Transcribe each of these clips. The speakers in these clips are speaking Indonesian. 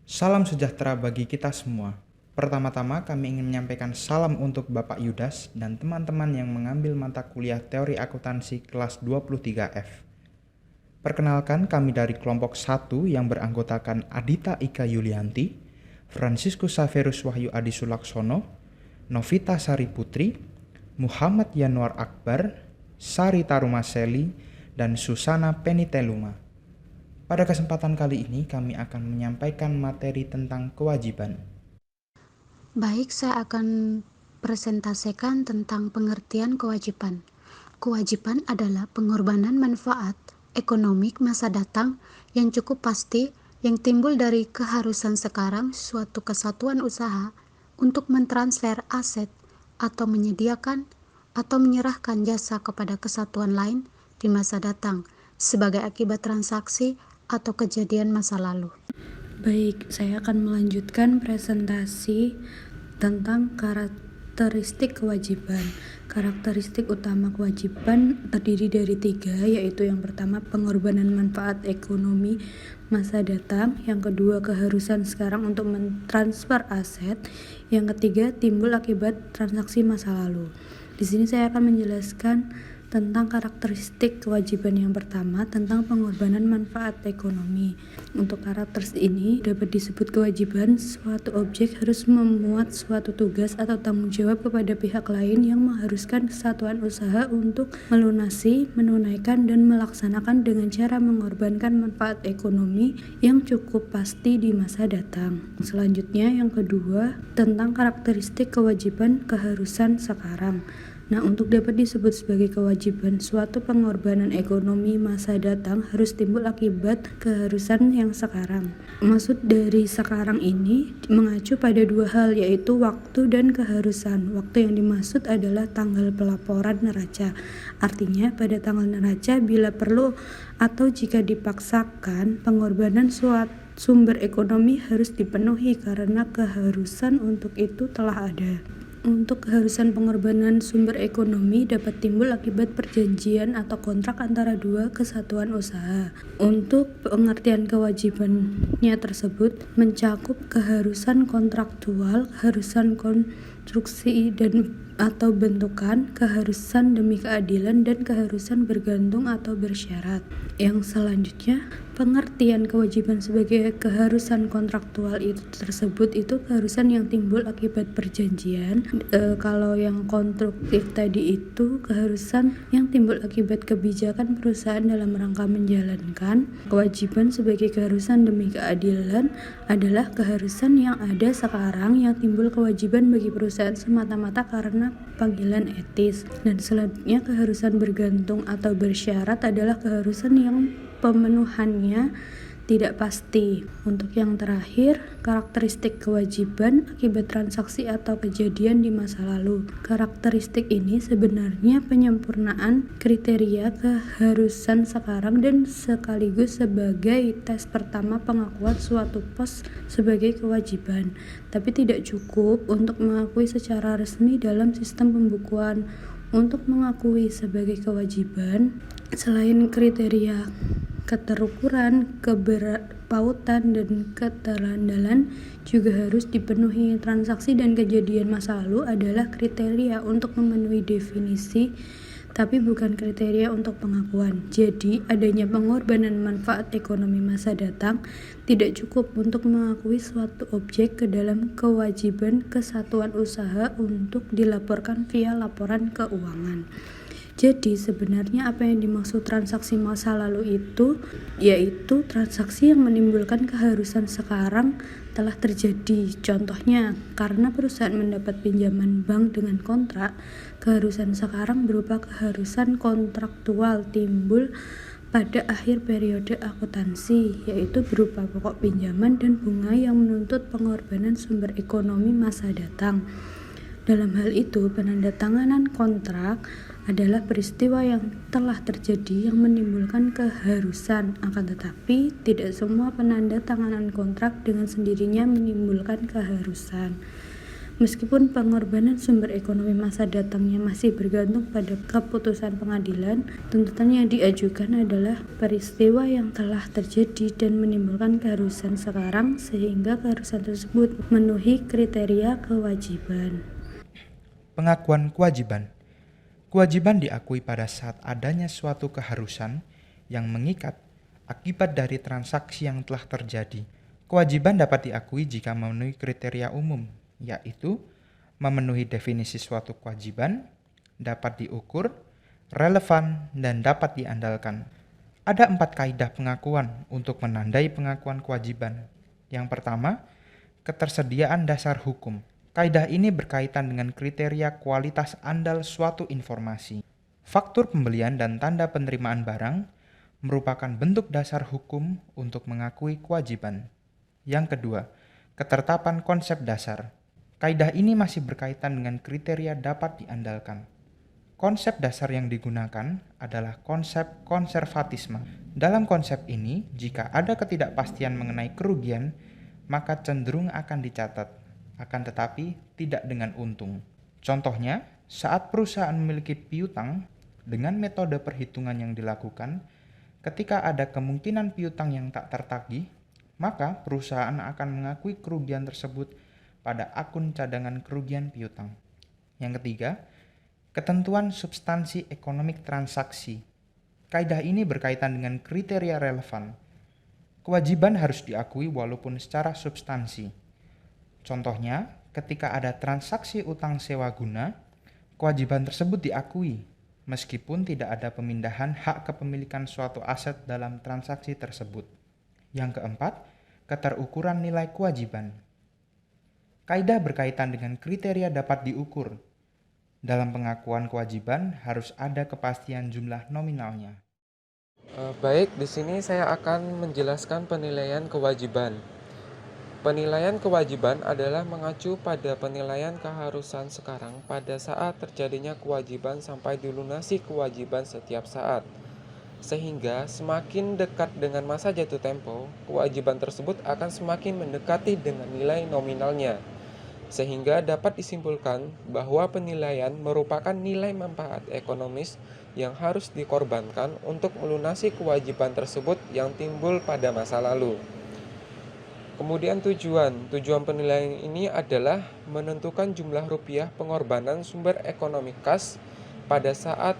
Salam sejahtera bagi kita semua. Pertama-tama kami ingin menyampaikan salam untuk Bapak Yudas dan teman-teman yang mengambil mata kuliah Teori Akuntansi kelas 23F. Perkenalkan, kami dari kelompok 1 yang beranggotakan Adita Ika Yulianti, Franciscus Saverus Wahyu Adi Sulaksono, Novita Sari Putri, Muhammad Yanuar Akbar, Sari Tarumaseli, dan Susana Peniteluma. Pada kesempatan kali ini kami akan menyampaikan materi tentang kewajiban. Baik, saya akan presentasikan tentang pengertian kewajiban. Kewajiban adalah pengorbanan manfaat ekonomi masa datang yang cukup pasti yang timbul dari keharusan sekarang suatu kesatuan usaha untuk mentransfer aset atau menyediakan atau menyerahkan jasa kepada kesatuan lain di masa datang sebagai akibat transaksi atau kejadian masa lalu. Baik, saya akan melanjutkan presentasi tentang karakteristik kewajiban. Karakteristik utama kewajiban terdiri dari 3, yaitu yang pertama pengorbanan manfaat ekonomi masa datang, yang kedua keharusan sekarang untuk mentransfer aset, yang ketiga timbul akibat transaksi masa lalu. Di sini saya akan menjelaskan tentang karakteristik kewajiban. Yang pertama, tentang pengorbanan manfaat ekonomi. Untuk karakteristik ini dapat disebut kewajiban suatu objek harus memuat suatu tugas atau tanggung jawab kepada pihak lain yang mengharuskan kesatuan usaha untuk melunasi, menunaikan, dan melaksanakan dengan cara mengorbankan manfaat ekonomi yang cukup pasti di masa datang. Selanjutnya, yang kedua, tentang karakteristik kewajiban keharusan sekarang. Nah, untuk dapat disebut sebagai kewajiban, suatu pengorbanan ekonomi masa datang harus timbul akibat keharusan yang sekarang. Maksud dari sekarang ini mengacu pada 2 hal, yaitu waktu dan keharusan. Waktu yang dimaksud adalah tanggal pelaporan neraca. Artinya, pada tanggal neraca bila perlu atau jika dipaksakan, pengorbanan suatu sumber ekonomi harus dipenuhi karena keharusan untuk itu telah ada. Untuk keharusan pengorbanan sumber ekonomi dapat timbul akibat perjanjian atau kontrak antara 2 kesatuan usaha. Untuk pengertian kewajibannya tersebut mencakup keharusan kontraktual, keharusan konstruksi dan atau bentukan, keharusan demi keadilan, dan keharusan bergantung atau bersyarat. Yang selanjutnya, pengertian kewajiban sebagai keharusan kontraktual tersebut itu keharusan yang timbul akibat perjanjian. Kalau yang konstruktif tadi itu keharusan yang timbul akibat kebijakan perusahaan dalam rangka menjalankan. Kewajiban sebagai keharusan demi keadilan adalah keharusan yang ada sekarang yang timbul kewajiban bagi perusahaan semata-mata karena panggilan etis. Dan selanjutnya, keharusan bergantung atau bersyarat adalah keharusan yang pemenuhannya tidak pasti. Untuk yang terakhir, karakteristik kewajiban akibat transaksi atau kejadian di masa lalu. Karakteristik ini sebenarnya penyempurnaan kriteria keharusan sekarang dan sekaligus sebagai tes pertama pengakuan suatu pos sebagai kewajiban, tapi tidak cukup untuk mengakui secara resmi dalam sistem pembukuan. Untuk mengakui sebagai kewajiban, selain kriteria keterukuran, keberpautan, dan keterandalan juga harus dipenuhi. Transaksi dan kejadian masa lalu adalah kriteria untuk memenuhi definisi, tapi bukan kriteria untuk pengakuan. Jadi, adanya pengorbanan manfaat ekonomi masa datang tidak cukup untuk mengakui suatu objek ke dalam kewajiban kesatuan usaha untuk dilaporkan via laporan keuangan. Jadi sebenarnya apa yang dimaksud transaksi masa lalu itu yaitu transaksi yang menimbulkan keharusan sekarang telah terjadi. Contohnya, karena perusahaan mendapat pinjaman bank dengan kontrak, keharusan sekarang berupa keharusan kontraktual timbul pada akhir periode akuntansi, yaitu berupa pokok pinjaman dan bunga yang menuntut pengorbanan sumber ekonomi masa datang. Dalam hal itu, penandatanganan kontrak adalah peristiwa yang telah terjadi yang menimbulkan keharusan. Akan tetapi, tidak semua penandatanganan kontrak dengan sendirinya menimbulkan keharusan. Meskipun pengorbanan sumber ekonomi masa datangnya masih bergantung pada keputusan pengadilan, tuntutan yang diajukan adalah peristiwa yang telah terjadi dan menimbulkan keharusan sekarang sehingga keharusan tersebut memenuhi kriteria kewajiban. Pengakuan kewajiban. Kewajiban diakui pada saat adanya suatu keharusan yang mengikat akibat dari transaksi yang telah terjadi. Kewajiban dapat diakui jika memenuhi kriteria umum, yaitu memenuhi definisi suatu kewajiban, dapat diukur, relevan, dan dapat diandalkan. Ada 4 kaidah pengakuan untuk menandai pengakuan kewajiban. Yang pertama, ketersediaan dasar hukum. Kaidah ini berkaitan dengan kriteria kualitas andal suatu informasi. Faktur pembelian dan tanda penerimaan barang merupakan bentuk dasar hukum untuk mengakui kewajiban. Yang kedua, ketertapan konsep dasar. Kaidah ini masih berkaitan dengan kriteria dapat diandalkan. Konsep dasar yang digunakan adalah konsep konservatisme. Dalam konsep ini, jika ada ketidakpastian mengenai kerugian, maka cenderung akan dicatat, akan tetapi tidak dengan untung. Contohnya, saat perusahaan memiliki piutang, dengan metode perhitungan yang dilakukan, ketika ada kemungkinan piutang yang tak tertagih, maka perusahaan akan mengakui kerugian tersebut pada akun cadangan kerugian piutang. Yang ketiga, ketentuan substansi ekonomik transaksi. Kaidah ini berkaitan dengan kriteria relevan. Kewajiban harus diakui walaupun secara substansi. Contohnya, ketika ada transaksi utang sewa guna, kewajiban tersebut diakui, meskipun tidak ada pemindahan hak kepemilikan suatu aset dalam transaksi tersebut. Yang keempat, keterukuran nilai kewajiban. Kaidah berkaitan dengan kriteria dapat diukur. Dalam pengakuan kewajiban harus ada kepastian jumlah nominalnya. Baik, di sini saya akan menjelaskan penilaian kewajiban. Penilaian kewajiban adalah mengacu pada penilaian keharusan sekarang pada saat terjadinya kewajiban sampai dilunasi kewajiban setiap saat. Sehingga semakin dekat dengan masa jatuh tempo, kewajiban tersebut akan semakin mendekati dengan nilai nominalnya. Sehingga dapat disimpulkan bahwa penilaian merupakan nilai manfaat ekonomis yang harus dikorbankan untuk melunasi kewajiban tersebut yang timbul pada masa lalu. Kemudian tujuan penilaian ini adalah menentukan jumlah rupiah pengorbanan sumber ekonomi kas pada saat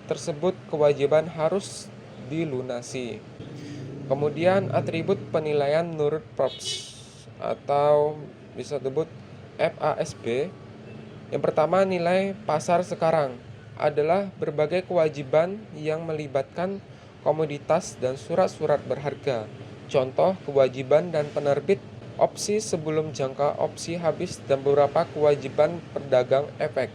tersebut kewajiban harus dilunasi. Kemudian atribut penilaian menurut Probst atau bisa disebut FASB. Yang pertama, nilai pasar sekarang adalah berbagai kewajiban yang melibatkan komoditas dan surat-surat berharga. Contoh, kewajiban dan penerbit opsi sebelum jangka opsi habis dan beberapa kewajiban pedagang efek.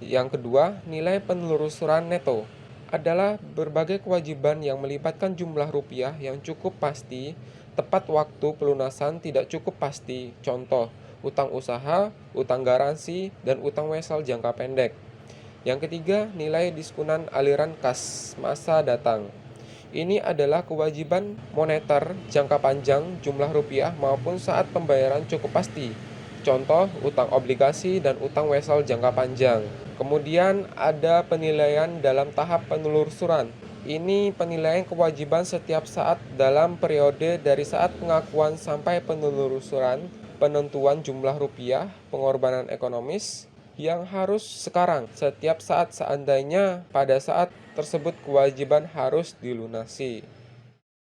Yang kedua, nilai penelusuran neto adalah berbagai kewajiban yang melibatkan jumlah rupiah yang cukup pasti, tepat waktu pelunasan tidak cukup pasti. Contoh, utang usaha, utang garansi, dan utang wesel jangka pendek. Yang ketiga, nilai diskunan aliran kas masa datang. Ini adalah kewajiban moneter jangka panjang jumlah rupiah maupun saat pembayaran cukup pasti. Contoh, utang obligasi dan utang wesel jangka panjang. Kemudian ada penilaian dalam tahap penelusuran. Ini penilaian kewajiban setiap saat dalam periode dari saat pengakuan sampai penelusuran, penentuan jumlah rupiah, pengorbanan ekonomis yang harus sekarang setiap saat seandainya pada saat tersebut kewajiban harus dilunasi.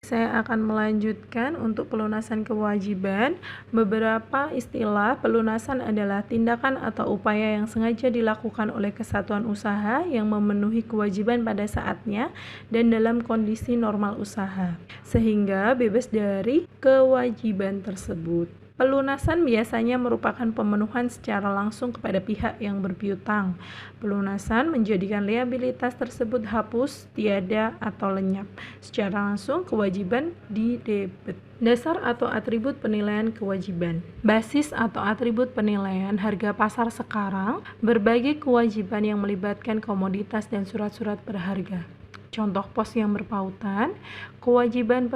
Saya akan melanjutkan untuk pelunasan kewajiban. Beberapa istilah pelunasan adalah tindakan atau upaya yang sengaja dilakukan oleh kesatuan usaha yang memenuhi kewajiban pada saatnya dan dalam kondisi normal usaha, sehingga bebas dari kewajiban tersebut. Pelunasan biasanya merupakan pemenuhan secara langsung kepada pihak yang berpiutang. Pelunasan menjadikan liabilitas tersebut hapus, tiada, atau lenyap. Secara langsung, kewajiban didebet. Dasar atau atribut penilaian kewajiban. Basis atau atribut penilaian harga pasar sekarang, berbagai kewajiban yang melibatkan komoditas dan surat-surat berharga. Contoh pos yang berpautan, kewajiban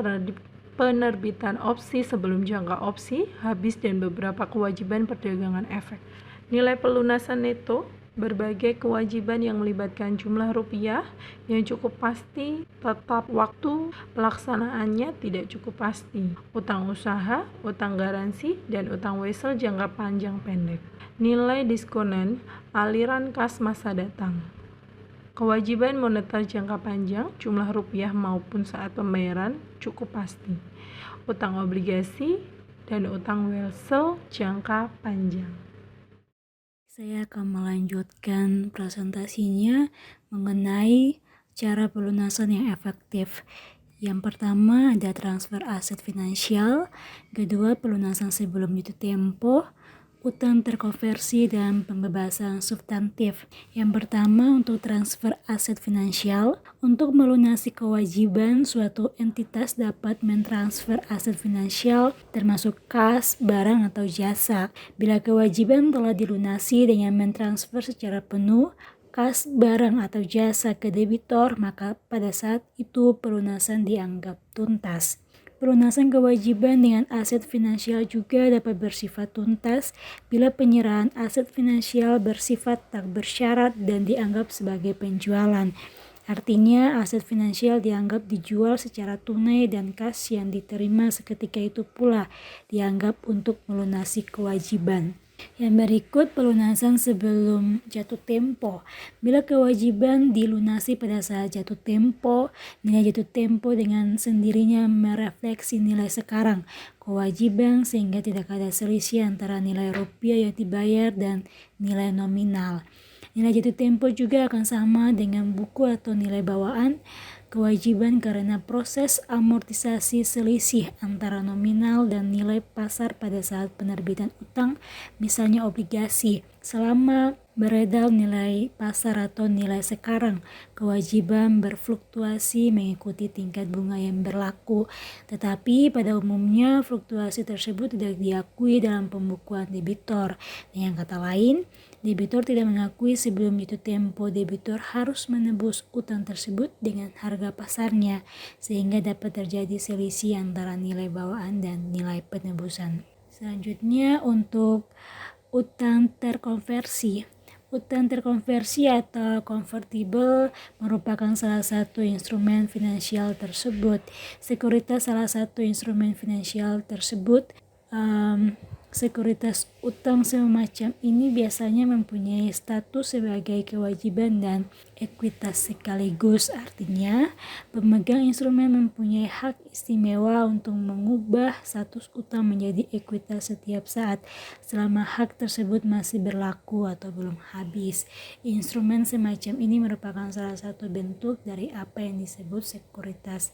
penerbitan opsi sebelum jangka opsi habis dan beberapa kewajiban perdagangan efek. Nilai pelunasan neto berbagai kewajiban yang melibatkan jumlah rupiah yang cukup pasti, tetap waktu pelaksanaannya tidak cukup pasti, utang usaha, utang garansi, dan utang wesel jangka panjang pendek. Nilai diskonan, aliran kas masa datang. Kewajiban moneter jangka panjang, jumlah rupiah maupun saat pembayaran cukup pasti. Utang obligasi dan utang wesel jangka panjang. Saya akan melanjutkan presentasinya mengenai cara pelunasan yang efektif. Yang pertama ada transfer aset finansial, kedua pelunasan sebelum jatuh tempo, utang terkonversi, dan pembebasan substantif. Yang pertama untuk transfer aset finansial, untuk melunasi kewajiban suatu entitas dapat mentransfer aset finansial termasuk kas, barang, atau jasa. Bila kewajiban telah dilunasi dengan mentransfer secara penuh kas, barang, atau jasa ke debitor, maka pada saat itu pelunasan dianggap tuntas. Pelunasan kewajiban dengan aset finansial juga dapat bersifat tuntas bila penyerahan aset finansial bersifat tak bersyarat dan dianggap sebagai penjualan. Artinya, aset finansial dianggap dijual secara tunai dan kas yang diterima seketika itu pula dianggap untuk melunasi kewajiban. Yang berikut pelunasan sebelum jatuh tempo. Bila kewajiban dilunasi pada saat jatuh tempo, nilai jatuh tempo dengan sendirinya merefleksi nilai sekarang kewajiban sehingga tidak ada selisih antara nilai rupiah yang dibayar dan nilai nominal. Nilai jatuh tempo juga akan sama dengan buku atau nilai bawaan kewajiban karena proses amortisasi selisih antara nominal dan nilai pasar pada saat penerbitan utang, misalnya obligasi. Selama beredar nilai pasar atau nilai sekarang, kewajiban berfluktuasi mengikuti tingkat bunga yang berlaku, tetapi pada umumnya fluktuasi tersebut tidak diakui dalam pembukuan debitor. Dengan kata lain, debitor tidak mengakui sebelum jatuh tempo debitor harus menebus utang tersebut dengan harga pasarnya, sehingga dapat terjadi selisih antara nilai bawaan dan nilai penebusan. Selanjutnya untuk utang terkonversi. Utang terkonversi atau convertible merupakan salah satu instrumen finansial tersebut. Sekuritas salah satu instrumen finansial tersebut. Sekuritas utang semacam ini biasanya mempunyai status sebagai kewajiban dan ekuitas sekaligus. Artinya, pemegang instrumen mempunyai hak istimewa untuk mengubah status utang menjadi ekuitas setiap saat selama hak tersebut masih berlaku atau belum habis. Instrumen semacam ini merupakan salah satu bentuk dari apa yang disebut sekuritas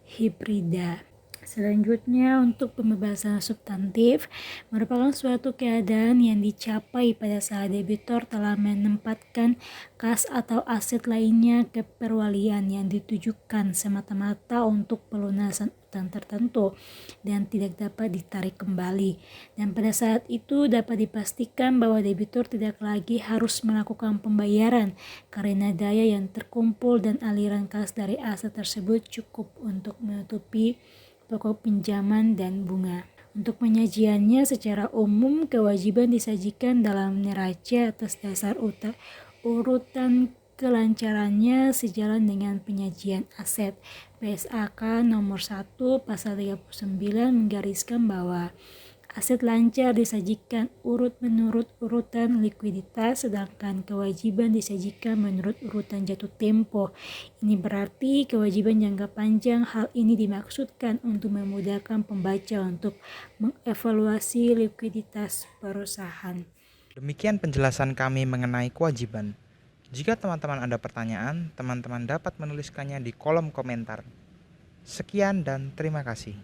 hibrida. Selanjutnya untuk pembebasan substantif merupakan suatu keadaan yang dicapai pada saat debitor telah menempatkan kas atau aset lainnya ke perwalian yang ditujukan semata-mata untuk pelunasan utang tertentu dan tidak dapat ditarik kembali. Dan pada saat itu dapat dipastikan bahwa debitor tidak lagi harus melakukan pembayaran karena daya yang terkumpul dan aliran kas dari aset tersebut cukup untuk menutupi pokok pinjaman dan bunga. Untuk penyajiannya secara umum kewajiban disajikan dalam neraca atas dasar urutan kelancarannya sejalan dengan penyajian aset. PSAK nomor 1 pasal 39 menggariskan bahwa aset lancar disajikan urut menurut urutan likuiditas, sedangkan kewajiban disajikan menurut urutan jatuh tempo. Ini berarti kewajiban jangka panjang. Hal ini dimaksudkan untuk memudahkan pembaca untuk mengevaluasi likuiditas perusahaan. Demikian penjelasan kami mengenai kewajiban. Jika teman-teman ada pertanyaan, teman-teman dapat menuliskannya di kolom komentar. Sekian dan terima kasih.